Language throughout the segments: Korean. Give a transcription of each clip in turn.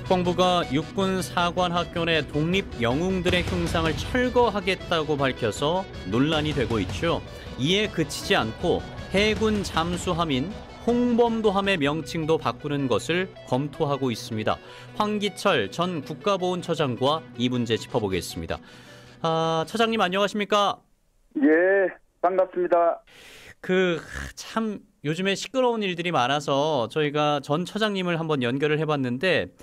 국방부가 육군 사관학교 내 독립 영웅들의 흉상을 철거하겠다고 밝혀서 논란이 되고 있죠. 이에 그치지 않고 해군 잠수함인 홍범도함의 명칭도 바꾸는 것을 검토하고 있습니다. 황기철 전 국가보훈처장과 이 문제 짚어보겠습니다. 처장님 안녕하십니까? 예, 반갑습니다. 참 요즘에 시끄러운 일들이 많아서 저희가 전 처장님을 한번 연결을 해봤는데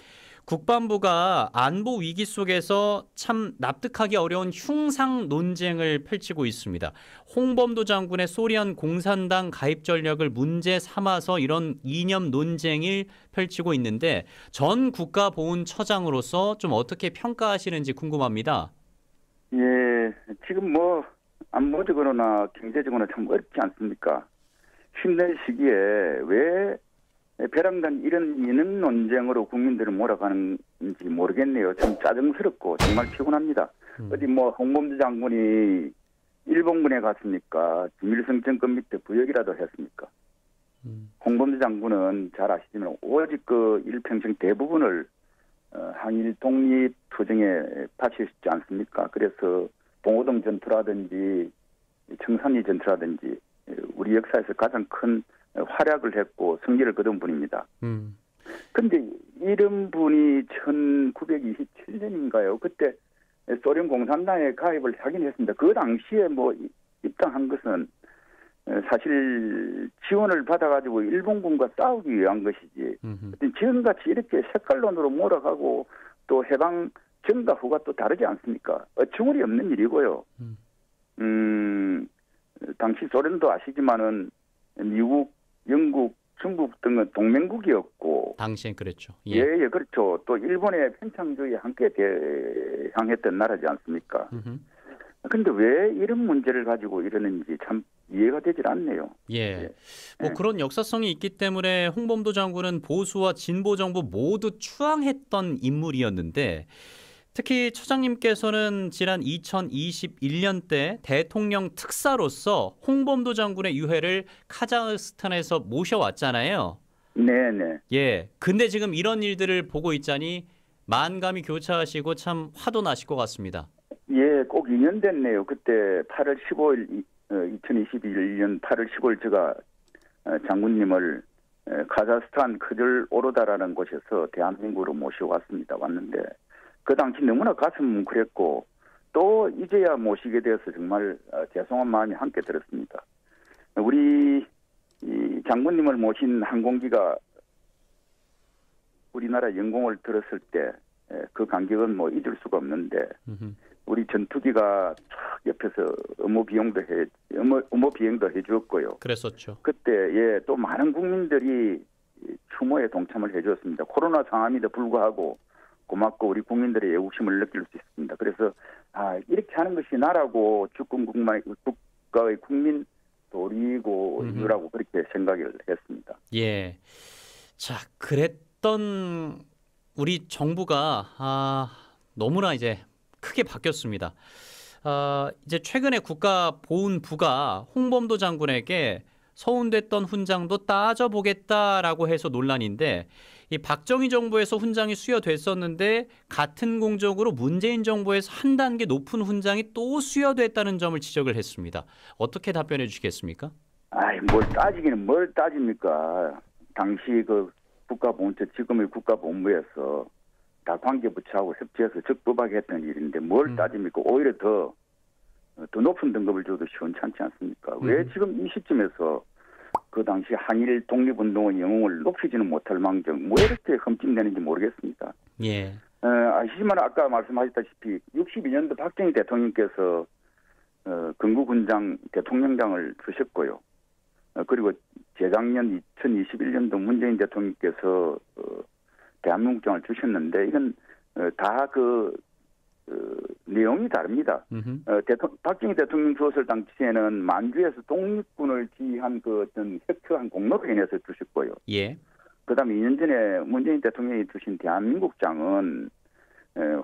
국방부가 안보 위기 속에서 참 납득하기 어려운 흉상 논쟁을 펼치고 있습니다. 홍범도 장군의 소련 공산당 가입 전력을 문제 삼아서 이런 이념 논쟁을 펼치고 있는데 전 국가보훈처장으로서 좀 어떻게 평가하시는지 궁금합니다. 예, 지금 안보적으로나 경제적으로나 참 어렵지 않습니까? 힘든 시기에 왜 벼랑간 이런 이념 논쟁으로 국민들을 몰아가는지 모르겠네요. 참 짜증스럽고 정말 피곤합니다. 어디 홍범도 장군이 일본군에 갔습니까? 김일성 정권 밑에 부역이라도 했습니까? 홍범도 장군은 잘 아시지만 오직 일평생 대부분을 항일 독립 투쟁에 바치셨지 않습니까? 그래서 봉오동 전투라든지 청산리 전투라든지 우리 역사에서 가장 큰 활약을 했고 승리를 거둔 분입니다. 그런데 이런 분이 1927년인가요? 그때 소련 공산당에 가입을 하긴 했습니다. 그 당시에 입당한 것은 사실 지원을 받아가지고 일본군과 싸우기 위한 것이지. 지금같이 이렇게 색깔론으로 몰아가고 또 해방 전과 후가 또 다르지 않습니까? 어처구니 없는 일이고요. 당시 소련도 아시지만은 미국, 영국, 중국 등은 동맹국이었고. 당시엔 그랬죠. 예, 그렇죠. 또 일본의 편창주의에 함께 대항했던 나라지 않습니까? 그런데 왜 이런 문제를 가지고 이러는지 참 이해가 되질 않네요. 예. 그런 역사성이 있기 때문에 홍범도 장군은 보수와 진보 정부 모두 추앙했던 인물이었는데 특히 처장님께서는 지난 2021년 때 대통령 특사로서 홍범도 장군의 유해를 카자흐스탄에서 모셔왔잖아요. 네네. 예. 근데 지금 이런 일들을 보고 있자니 만감이 교차하시고 참 화도 나실 것 같습니다. 예, 꼭 2년 됐네요. 그때 8월 15일, 2021년 8월 15일 제가 장군님을 카자흐스탄 크절 오르다라는 곳에서 대한민국으로 모셔왔습니다. 왔는데 그 당시 너무나 가슴 뭉클했고 또 이제야 모시게 되어서 정말 죄송한 마음이 함께 들었습니다. 우리 장군님을 모신 항공기가 우리나라 영공을 들었을 때 그 감격은 잊을 수가 없는데 우리 전투기가 촥 옆에서 의무 비행도 해주었고요. 그랬었죠. 그때 또 많은 국민들이 추모에 동참을 해주었습니다. 코로나 상황에도 불구하고 고맙고 우리 국민들의 애국심을 느낄 수 있습니다. 그래서 이렇게 하는 것이 나라고 주권 국가의 국민 도리고 이유라고 그렇게 생각을 했습니다. 예. 자, 그랬던 우리 정부가 너무나 이제 크게 바뀌었습니다. 이제 최근에 국가보훈부가 홍범도 장군에게 서운됐던 훈장도 따져보겠다라고 해서 논란인데 이 박정희 정부에서 훈장이 수여됐었는데 같은 공적으로 문재인 정부에서 한 단계 높은 훈장이 또 수여됐다는 점을 지적을 했습니다. 어떻게 답변해 주시겠습니까? 뭘 따집니까? 당시 국가보훈처 지금의 국가본부에서 다 관계부처하고 협조해서 적법하게 했던 일인데 뭘 따집니까? 오히려 더 높은 등급을 줘도 시원찮지 않습니까? 왜 지금 이 시점에서 그 당시 항일 독립운동의 영웅을 높이지는 못할 망정 왜 이렇게 흠집내는지 모르겠습니다. 예. 아시지만 아까 말씀하셨다시피 62년도 박정희 대통령께서 건국훈장 대통령장을 주셨고요. 그리고 재작년 2021년도 문재인 대통령께서 대한민국장을 주셨는데 이건 다 내용이 다릅니다. 박정희 대통령 주었을 당시에는 만주에서 독립군을 지휘한 어떤 혁혁한 공로로 인해서 주셨고요. 예. 그다음에 2년 전에 문재인 대통령이 주신 대한민국장은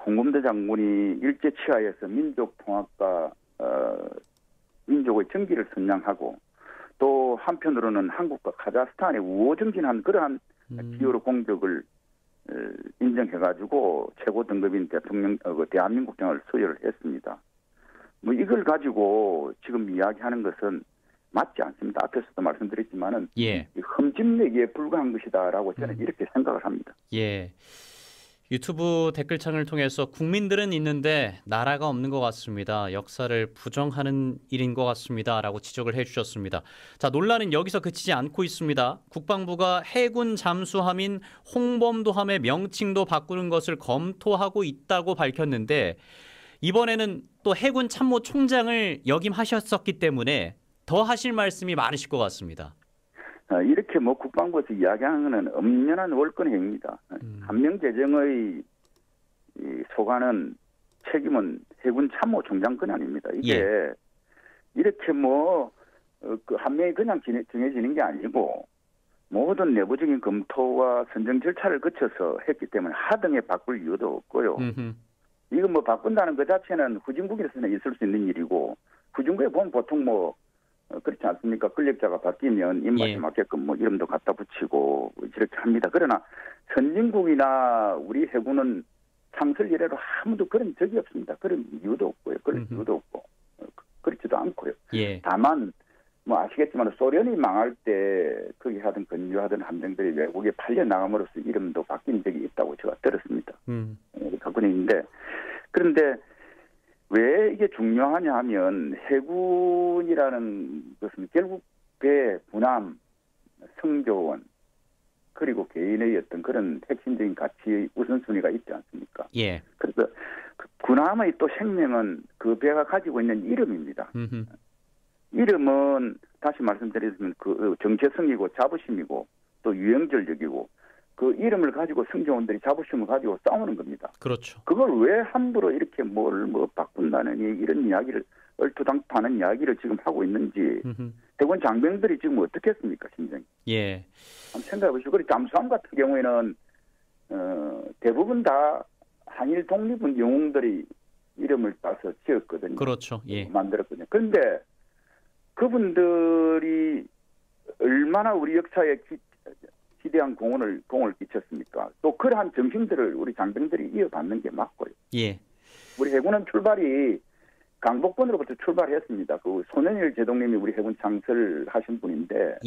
홍범도 장군이 일제 치하에서 민족 통합과 민족의 정기를 선양하고 또 한편으로는 한국과 카자흐스탄에 우호 정진한 그러한 기여로 공적을 인정해가지고 최고 등급인 대통령 대한민국장을 수여를 했습니다. 뭐 이걸 가지고 지금 이야기하는 것은 맞지 않습니다. 앞에서도 말씀드렸지만은 예. 흠집내기에 불과한 것이다라고 저는 이렇게 생각을 합니다. 예. 유튜브 댓글창을 통해서 국민들은 있는데 나라가 없는 것 같습니다. 역사를 부정하는 일인 것 같습니다라고 지적을 해주셨습니다. 자, 논란은 여기서 그치지 않고 있습니다. 국방부가 해군 잠수함인 홍범도함의 명칭도 바꾸는 것을 검토하고 있다고 밝혔는데 이번에는 또 해군 참모총장을 역임하셨었기 때문에 더 하실 말씀이 많으실 것 같습니다. 이렇게 뭐 국방부에서 이야기하는 것은 엄연한 월권 행위입니다. 한명 재정의 소관은 책임은 해군 참모총장 권한입니다. 이게 이렇게 뭐 그 한 명이 그냥 정해지는 게 아니고 모든 내부적인 검토와 선정 절차를 거쳐서 했기 때문에 하등에 바꿀 이유도 없고요. 이거 뭐 바꾼다는 것 자체는 후진국에서는 있을 수 있는 일이고 후진국에 보면 보통 뭐 그렇지 않습니까? 권력자가 바뀌면 입맛에 맞게끔 뭐 이름도 갖다 붙이고 이렇게 합니다. 그러나 선진국이나 우리 해군은 창설 이래로 아무도 그런 적이 없습니다. 그런 이유도 없고요. 그런 이유도 없고 그렇지도 않고요. 다만 뭐 아시겠지만 소련이 망할 때 거기 하던 건조하던 함정들이 외국에 팔려 나감으로써 이름도 바뀐 적이 있다고 제가 들었습니다. 갖고는 있는데 그런데 왜 이게 중요하냐 하면 해군이라는 것은 결국 배, 군함, 성조원 그리고 개인의 어떤 그런 핵심적인 가치의 우선순위가 있지 않습니까? 그래서 그 군함의 또 생명은 그 배가 가지고 있는 이름입니다. 이름은 다시 말씀드리면 그 정체성이고 자부심이고 또 유형절적이고 그 이름을 가지고 승조원들이 자부심을 가지고 싸우는 겁니다. 그렇죠. 그걸 왜 함부로 이렇게 뭘 뭐 바꾼다느니 이런 이야기를 얼토당토하는 이야기를 지금 하고 있는지 해군 장병들이 지금 어떻게 했습니까, 심정이? 한번 생각해 보시고 그리고 잠수함 같은 경우에는 대부분 다 한일 독립군 영웅들이 이름을 따서 지었거든요. 그렇죠. 만들었거든요. 그런데 그분들이 얼마나 우리 역사에 기대한 공을 끼쳤습니까? 또 그러한 정신들을 우리 장병들이 이어받는 게 맞고요. 우리 해군은 출발이 강복군으로부터 출발했습니다. 그 손현일 제독님이 우리 해군 창설하신 분인데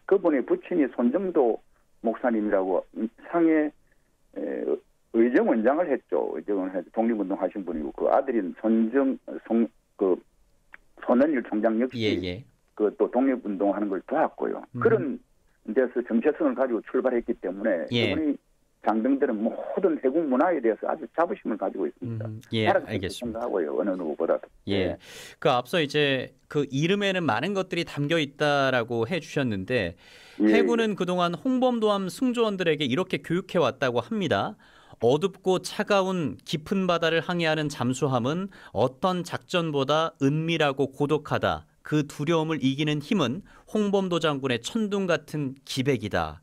그분의 부친이 손정도 목사님이라고 상해 의정 원장을 했죠. 의정을 해서 독립운동 하신 분이고 그 아들인 손현일 총장 역시 그 또 독립운동하는 걸 도왔고요. 그런 데서 정체성을 가지고 출발했기 때문에 이분이 장병들은 모든 해군 문화에 대해서 아주 자부심을 가지고 있습니다. 알겠습니다. 생각하고요. 어느 누구보다도. 그 앞서 이제 그 이름에는 많은 것들이 담겨 있다라고 해주셨는데 해군은 그동안 홍범도함 승조원들에게 이렇게 교육해 왔다고 합니다. 어둡고 차가운 깊은 바다를 항해하는 잠수함은 어떤 작전보다 은밀하고 고독하다. 그 두려움을 이기는 힘은 홍범도 장군의 천둥 같은 기백이다.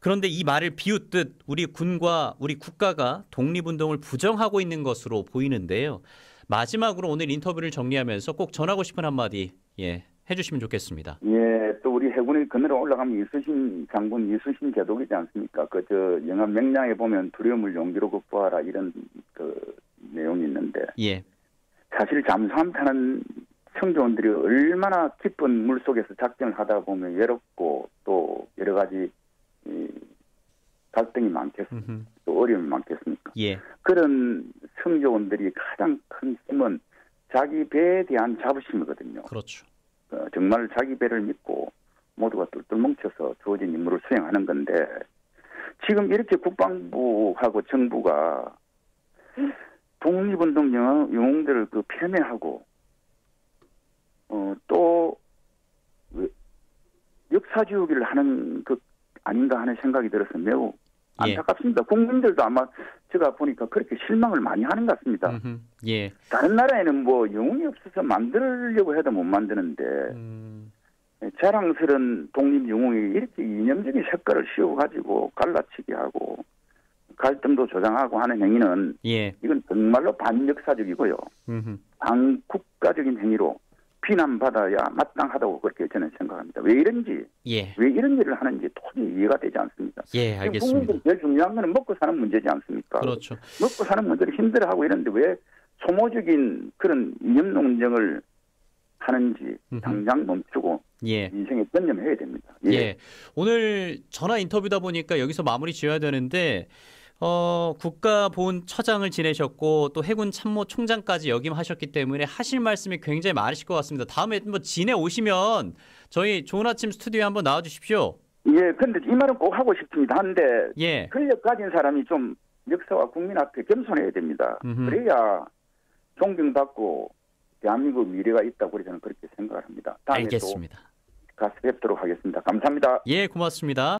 그런데 이 말을 비웃듯 우리 군과 우리 국가가 독립운동을 부정하고 있는 것으로 보이는데요. 마지막으로 오늘 인터뷰를 정리하면서 꼭 전하고 싶은 한마디 해주시면 좋겠습니다. 또 우리 해군이 그늘에 올라가면 이순신 장군 이순신 제독이지 않습니까? 저 영화 명량에 보면 두려움을 용기로 극복하라 이런 그 내용이 있는데 사실 잠수함 타는 승조원들이 얼마나 깊은 물 속에서 작전을 하다 보면 외롭고 또 여러 가지 갈등이 많겠습니까? 또 어려움이 많겠습니까? 그런 승조원들이 가장 큰 힘은 자기 배에 대한 자부심이거든요. 그렇죠. 정말 자기 배를 믿고 모두가 똘똘 뭉쳐서 주어진 임무를 수행하는 건데 지금 이렇게 국방부하고 정부가 독립운동 영웅들을 폄훼하고 또 역사지우기를 하는 것 아닌가 하는 생각이 들어서 매우 안타깝습니다. 국민들도 아마 제가 보니까 그렇게 실망을 많이 하는 것 같습니다. 다른 나라에는 뭐 영웅이 없어서 만들려고 해도 못 만드는데 자랑스러운 독립영웅이 이렇게 이념적인 색깔을 씌워가지고 갈라치기 하고 갈등도 조장하고 하는 행위는 이건 정말로 반역사적이고요. 반국가적인 행위로 비난받아야 마땅하다고 그렇게 저는 생각합니다. 왜 이런지, 예. 왜 이런 일을 하는지 도저히 이해가 되지 않습니다. 예, 지금 알겠습니다. 국민들이 제일 중요한 거는 먹고 사는 문제지 않습니까? 그렇죠. 먹고 사는 문제를 힘들어하고 이런데 왜 소모적인 그런 이념 논쟁을 하는지 당장 멈추고 예. 인생에 전념해야 됩니다. 예. 오늘 전화 인터뷰다 보니까 여기서 마무리 지어야 되는데 국가보훈처장을 지내셨고 또 해군 참모총장까지 역임하셨기 때문에 하실 말씀이 굉장히 많으실 것 같습니다. 다음에 뭐 진해 오시면 저희 좋은 아침 스튜디오에 한번 나와 주십시오. 예, 근데 이 말은 꼭 하고 싶습니다. 한데 예. 권력 가진 사람이 좀 역사와 국민 앞에 겸손해야 됩니다. 그래야 존경받고 대한민국 미래가 있다고 저는 그렇게 생각을 합니다. 다음에 알겠습니다. 또 가서 뵙도록 하겠습니다. 감사합니다. 예, 고맙습니다.